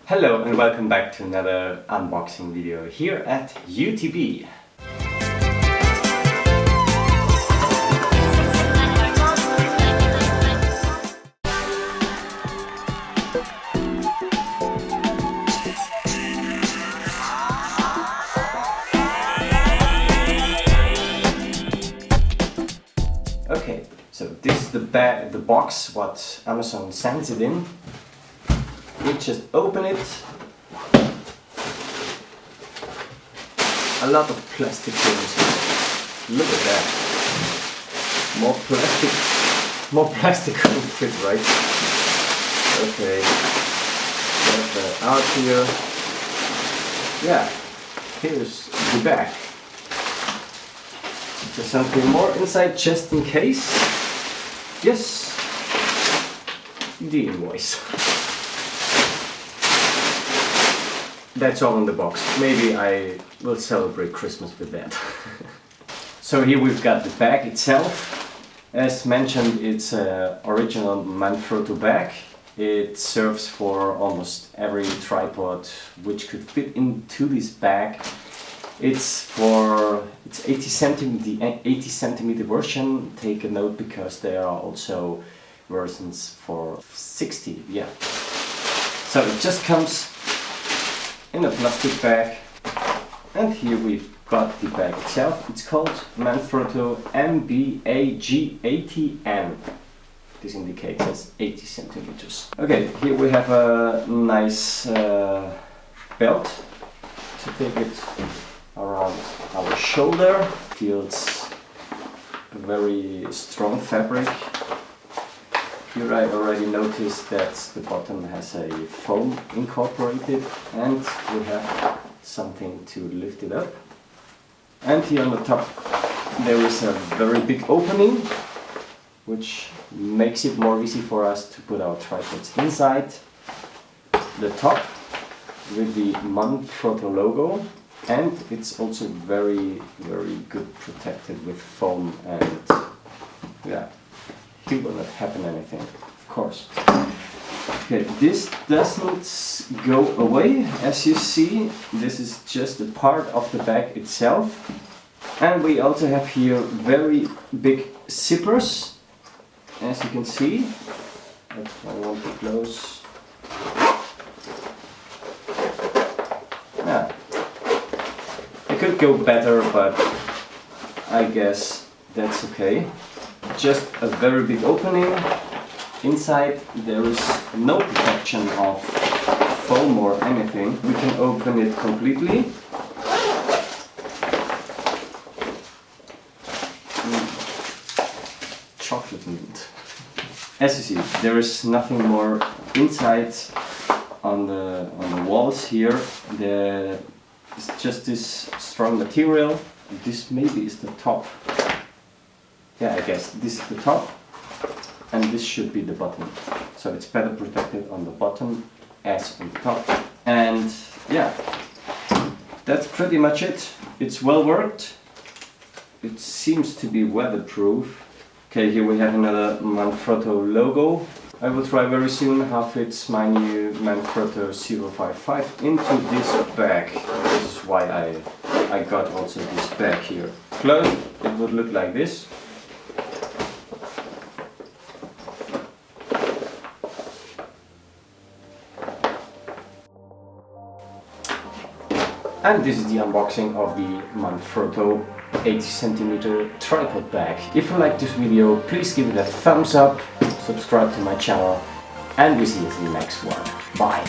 Hello and welcome back to another unboxing video here at UTB. Okay, so this is the box what Amazon sends it in. We just open it. A lot of plastic things. Look at that. More plastic will fit, right? Okay. Get that out here. Yeah. Here's the back. There's something more inside just in case. Yes. The invoice. That's all in the box. Maybe I will celebrate Christmas with that. So here we've got the bag itself. As mentioned, it's an original Manfrotto bag. It serves for almost every tripod which could fit into this bag. It's 80 centimeter version. Take a note because there are also versions for 60. Yeah. So it just comes in a plastic bag, and here we've got the bag itself. It's called Manfrotto MBAG80N. This indicates as 80 centimeters. Okay, here we have a nice belt to take it around our shoulder. Feels a very strong fabric. Here I already noticed that the bottom has a foam incorporated, and we have something to lift it up. And here on the top there is a very big opening which makes it more easy for us to put our tripods inside. The top with the Manfrotto logo, and it's also very good protected with foam, and yeah. Here will not happen anything, of course. Okay, this doesn't go away, as you see. This is just a part of the bag itself. And we also have here very big zippers, as you can see. I want to close. Yeah. It could go better, but I guess that's okay. Just a very big opening. Inside there is no protection of foam or anything. We can open it completely. Chocolate mint. As you see, there is nothing more inside on the walls here. It's just this strong material. This maybe is the top. Yeah, I guess this is the top, and this should be the bottom. So it's better protected on the bottom as on the top. And yeah, that's pretty much it. It's well worked. It seems to be weatherproof. Okay, here we have another Manfrotto logo. I will try very soon how fits my new Manfrotto 055 into this bag. This is why I got also this bag here. Closed, it would look like this. And this is the unboxing of the Manfrotto 80 centimeter tripod bag. If you like this video, please give it a thumbs up, subscribe to my channel, and we see you in the next one. Bye!